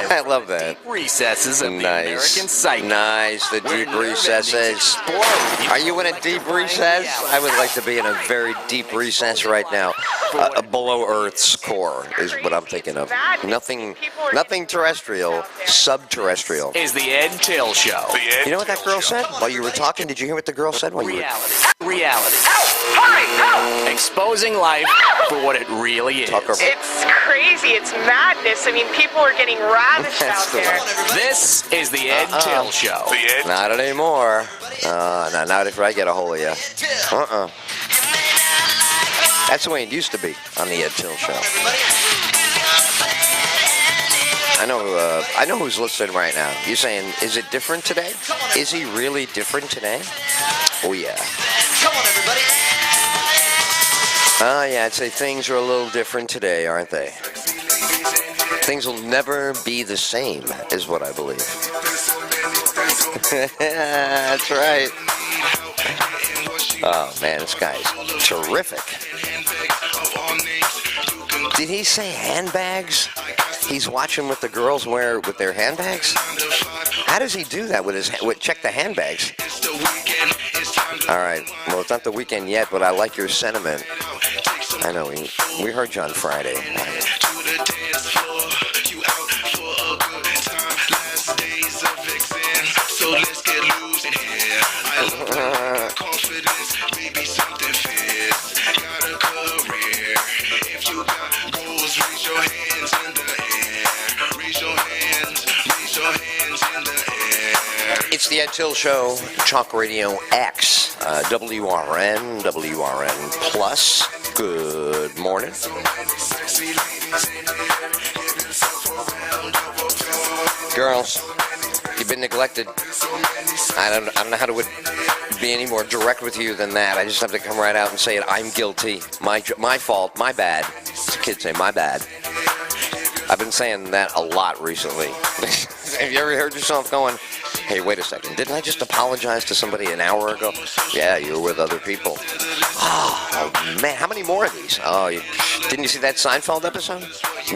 I love that. Deep recesses of the American psyche. Nice, the deep recesses. Are you in a deep recess? I would like to be in a very deep recess right now. Below Earth's core is what I'm thinking of. Nothing terrestrial, subterrestrial. Is the Ed Till Show. You know what that girl said? While you were talking, did you hear what the girl said? Reality. Exposing life for what it really is. It's crazy. It's madness. I mean, people are getting ravished out there. This is the Ed Till Show. Not anymore. Not if I get a hold of you. That's the way it used to be on the Ed Till Show. I know who's listening right now. You're saying, is it different today? Is he really different today? Oh, yeah. Come on, everybody. Yeah, I'd say things are a little different today, aren't they? Things will never be the same, is what I believe. That's right. Oh, man, this guy's terrific. Did he say handbags? He's watching what the girls wear with their handbags? How does he do that with his... check the handbags. All right. Well, it's not the weekend yet, but I like your sentiment. I know. We heard you on Friday. So let's get loose in here. Confidence, maybe something fierce. Got a career. If you got goals, raise your hands in the air. Raise your hands in the air. It's the Ed Till Show, Chalk Radio X, WRN, WRN Plus. Good morning. Girls, you've been neglected. I don't know how to be any more direct with you than that. I just have to come right out and say it. I'm guilty. My fault. My bad. The kids say my bad. I've been saying that a lot recently. Have you ever heard yourself going, hey, wait a second, didn't I just apologize to somebody an hour ago? Yeah, you were with other people. Oh, man, how many more of these? Oh, didn't you see that Seinfeld episode?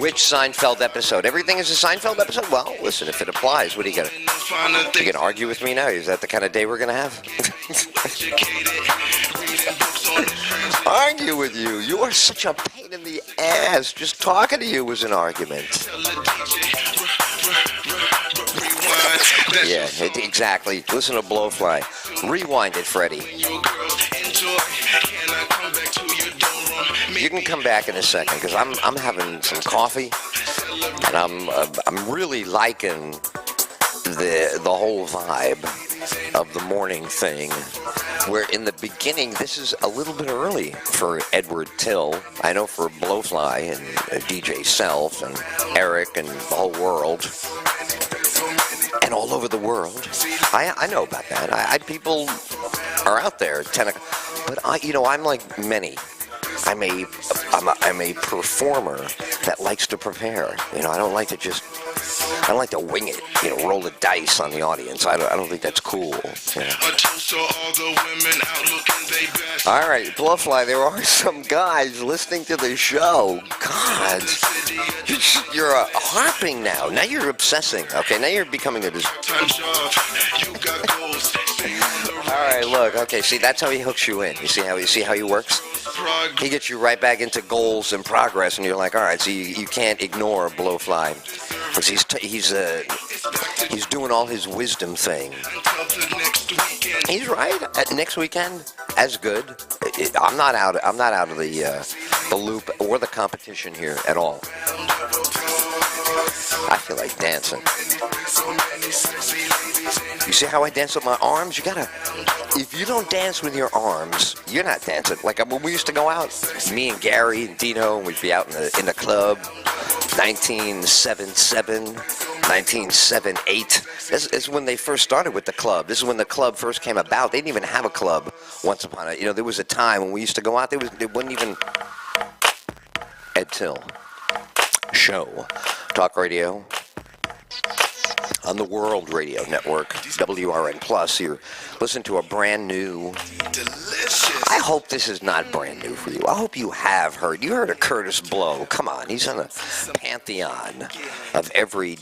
Which Seinfeld episode? Everything is a Seinfeld episode? Well, listen, if it applies, what are you going to... You going to argue with me now? Is that the kind of day we're going to have? Argue with you? You are such a pain in the ass. Just talking to you was an argument. Yeah, exactly. Listen to Blowfly. Rewind it, Freddie. You can come back in a second because I'm having some coffee and I'm really liking the whole vibe of the morning thing. Where in the beginning, this is a little bit early for Edward Till. I know for Blowfly and DJ Self and Eric and the whole world. And all over the world. I know about that. People are out there at 10 o'clock. But I'm like many. I'm a performer that likes to prepare. I don't like to wing it. Roll the dice on the audience. I don't think that's cool. All right, Blowfly, there are some guys listening to the show. God, you're harping now. Now you're obsessing. Okay, now you're becoming a... All right, look. Okay, see, that's how he hooks you in. You see how he works? He gets you right back into goals and progress, and you're like, all right, so you can't ignore Blowfly. Because he's doing all his wisdom thing. He's right. Next weekend, as good. I'm not out of the loop or the competition here at all. I feel like dancing. You see how I dance with my arms? If you don't dance with your arms, you're not dancing. Like when we used to go out, me and Gary and Dino, we'd be out in the club, 1977, 1978. This is when they first started with the club. This is when the club first came about. They didn't even have a club once upon a... there was a time when we used to go out, there wasn't even... Ed Till Show. Talk Radio. On the World Radio Network, WRN Plus. You're listening to a brand new... I hope this is not brand new for you. I hope you have heard. You heard of Curtis Blow. Come on, he's on the pantheon of every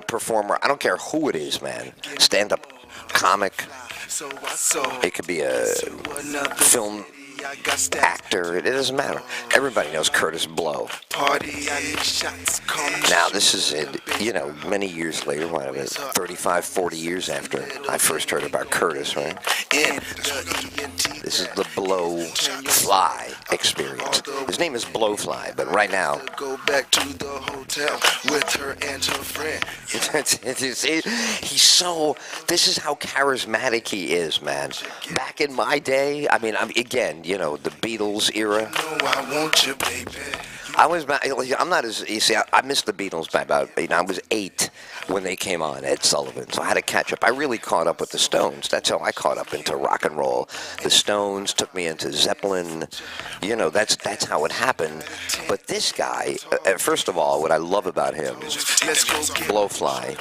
performer. I don't care who it is, man. Stand-up comic. It could be a film actor. It doesn't matter. Everybody knows Curtis Blow. Now, this is, many years later, 35, 40 years after I first heard about Curtis, right? This is the Blowfly experience. His name is Blowfly, but right now, Go back to the hotel with her and her friend. this is how charismatic he is, man. Back in my day, again, the Beatles era. No, I want you, baby. I'm not as, you see, I missed the Beatles by about, I was 8 when they came on, Ed Sullivan, so I had to catch up. I really caught up with the Stones. That's how I caught up into rock and roll. The Stones took me into Zeppelin. That's how it happened. But this guy, first of all, what I love about him, Blowfly.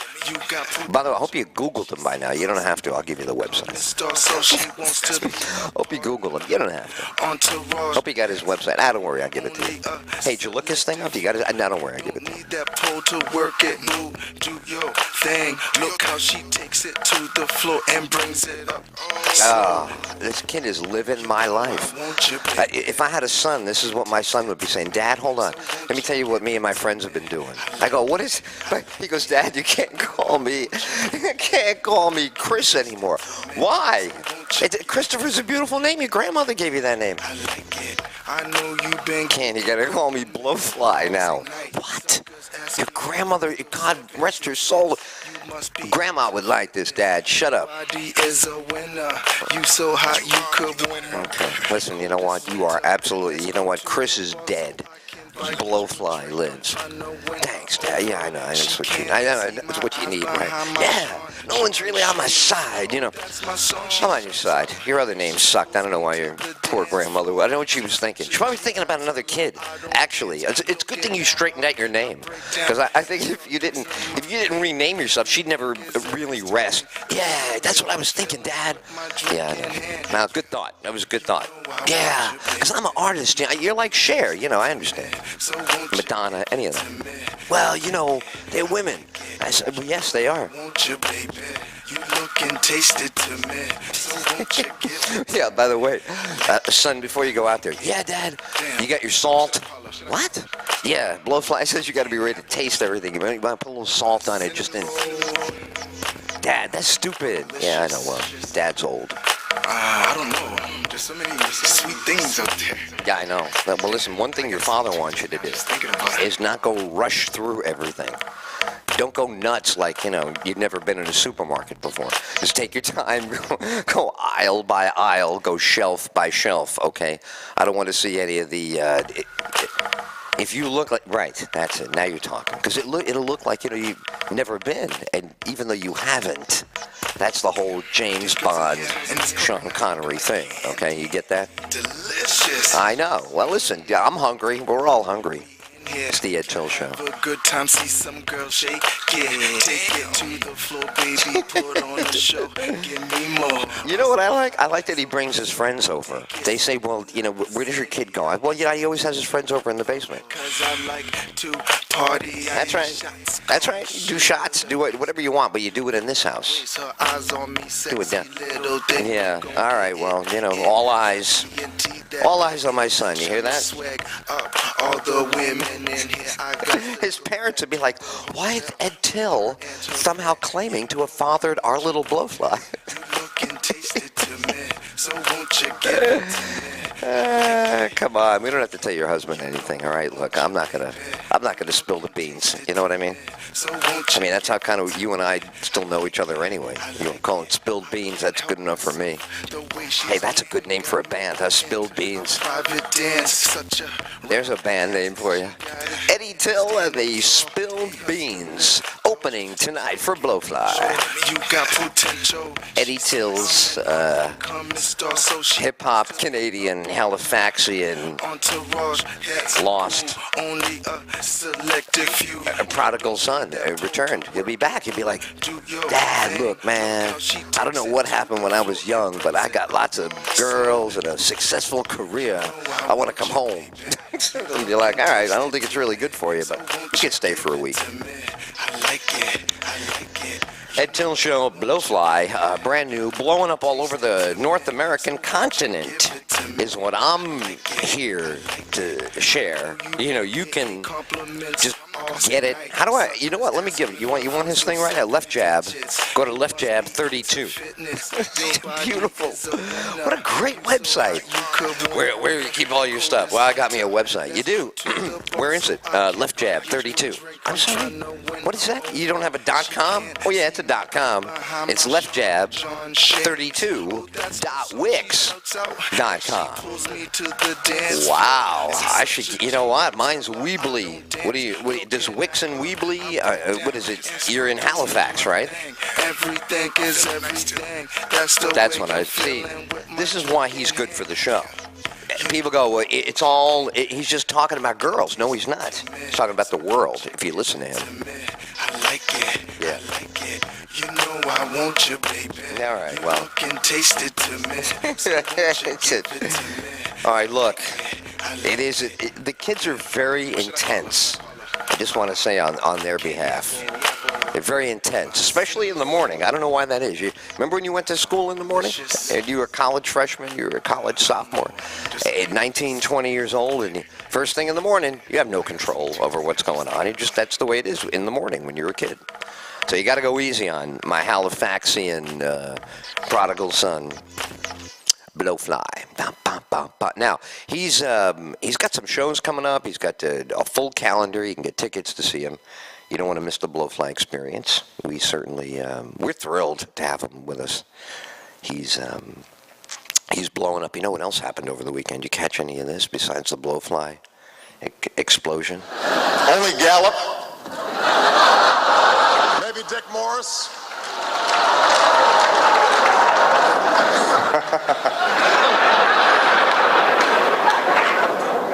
By the way, I hope you Googled him by now. You don't have to. I'll give you the website. Hope you Googled him. You don't have to. Hope you got his website. Don't worry, I'll give it to you. Hey, did you look his thing up? You got it? Don't worry, I'll give it to you. That pole to work it, move, do your thing. Look how she takes it to the floor and brings it up. This kid is living my life. If I had a son, this is what my son would be saying. Dad, hold on. Let me tell you what me and my friends have been doing. I go, what is? He goes, Dad, you can't call me Chris anymore. Why? Christopher's a beautiful name. Your grandmother gave you that name. I like it. I know you've been. You gotta call me Blowfly now. What? Your grandmother, God rest her soul. Grandma would like this, Dad. Shut up. Is a winner. You so hot you could win her. Okay. Listen, you know what? You are absolutely. You know what? Chris is dead. Blowfly lives. Thanks, Dad. Yeah, I know. That's what you. That's what you need, right? Yeah. No one's really on my side, I'm on your side. Your other name sucked. I don't know why your poor grandmother. I don't know what she was thinking. She's probably thinking about another kid. Actually, it's a good thing you straightened out your name, because I think if you didn't rename yourself, she'd never really rest. Yeah, that's what I was thinking, Dad. Yeah, I know. Now, good thought. That was a good thought. Yeah, because I'm an artist. You're like Cher. I understand. Madonna, any of them. Well, they're women. I said, well, yes, they are. Won't you, baby? You look and taste it to me. So won't you give Yeah, by the way, son, before you go out there, yeah, Dad, you got your salt? What? Yeah, Blowfly says you got to be ready to taste everything. You might put a little salt on it just in. Dad, that's stupid. Yeah, I know. Well, Dad's old. I don't know. There's so many sweet things out there. Yeah, I know. Well, listen, one thing your father wants you to do is not go rush through everything. Don't go nuts like, you've never been in a supermarket before. Just take your time, go aisle by aisle, go shelf by shelf, okay? I don't want to see any of the, if you look like, right, that's it, now you're talking. Because it'll look like, you've never been, and even though you haven't, that's the whole James Bond, Sean Connery thing, okay? You get that? Delicious. I know. Well, listen, I'm hungry. We're all hungry. It's the Ed Till Show. Have a good time, see some girl shake it. Take it to the floor, baby. Put on a show. Give me more. You know what I like? I like that he brings his friends over. They say, well, where does your kid go? Well, he always has his friends over in the basement. Cause I like to party. That's right. That's right. You do shots, do whatever you want, but you do it in this house. Her eyes on me, Do it down. little thing. Yeah. All right. Well, all eyes on my son. You hear that? Swag up, all the women in here. I got His parents would be like, why is Ed Till somehow claiming to have fathered our little Blowfly? look and taste it to me. So won't you give it to me? Come on, we don't have to tell your husband anything, all right? Look, I'm not gonna spill the beans. You know what I mean? So won't you? That's how kind of you and I still know each other anyway. You don't call it Spilled Beans. That's good enough for me. Hey, that's a good name for a band, huh? Spilled Beans. Private dance, such a There's a band name for you. Eddie Till and the Spilled Beans, opening tonight for Blowfly. you got potential. Eddie Till's Come and start so she hip-hop Canadian Halifaxian entourage. That's lost. only a selective few. A prodigal son returned. He'll be back. He'll be like, Dad, look, man, I don't know what happened when I was young, but I got lots of girls and a successful career. I want to come home. And you're like, all right, I don't think it's really good for you, but you can stay for a week. I like like it. I like it. Ed Till Show, Blowfly, brand new, blowing up all over the North American continent is what I'm here to share. You know, you can just get it. How do I, you know what, let me give it. You want his thing right now? Left Jab. Go to Left Jab 32. Beautiful. What a great website. Where you keep all your stuff? Well, I got me a website. You do. Where is it? Left Jab 32. I'm sorry. What is that? You don't have a .com? Oh yeah, it's a .com. It's leftjab32.wix.com. Wow. I should. You know what? Mine's Weebly. Does Wix and Weebly? What is it? You're in Halifax, right? Everything is everything. That's what I see. This is why he's good for the show. People go, well, he's just talking about girls. No, he's not. He's talking about the world, if you listen to him. I like it. Yeah. I like it. You know I want you, baby. All right, well. You can taste it to me. All right, look. The kids are very intense. I just want to say on their behalf. They're very intense, especially in the morning. I don't know why that is. You remember when you went to school in the morning? And you were a college freshman, you were a college sophomore, at 19, 20 years old, and first thing in the morning, you have no control over what's going on. That's the way it is in the morning when you're a kid. So you got to go easy on my Halifaxian prodigal son, Blowfly. Now, he's got some shows coming up. He's got a full calendar. You can get tickets to see him. You don't want to miss the Blowfly experience. We certainly, we're thrilled to have him with us. He's blowing up. You know what else happened over the weekend? You catch any of this besides the Blowfly explosion? Only Gallup. Maybe Dick Morris.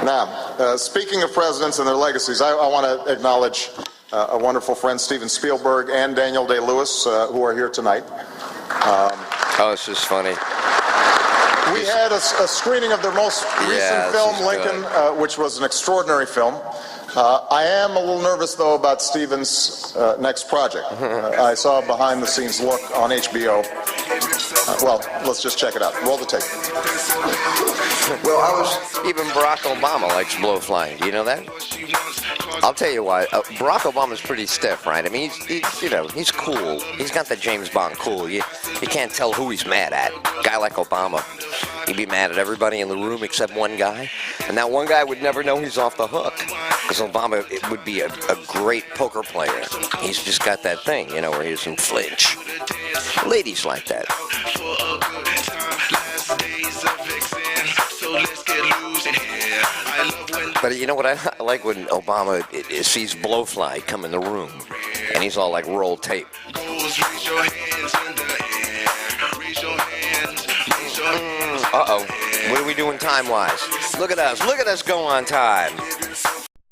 Now, speaking of presidents and their legacies, I want to acknowledge a wonderful friend, Steven Spielberg, and Daniel Day-Lewis, who are here tonight. It's just funny. We had a screening of their most recent film, Lincoln, which was an extraordinary film. I am a little nervous, though, about Steven's next project. I saw a behind-the-scenes look on HBO. Well, let's just check it out. Roll the tape. Well, even Barack Obama likes Blowfly. Do you know that? I'll tell you why. Barack Obama's pretty stiff, right? I mean, he's cool. He's got the James Bond cool. You can't tell who he's mad at. A guy like Obama, he'd be mad at everybody in the room except one guy. And that one guy would never know he's off the hook. Because Obama would be a great poker player. He's just got that thing, where he doesn't flinch. Ladies like that. But you know what I like when Obama sees Blowfly come in the room, and he's all like roll tape. Uh-oh. What are we doing time-wise? Look at us go on time.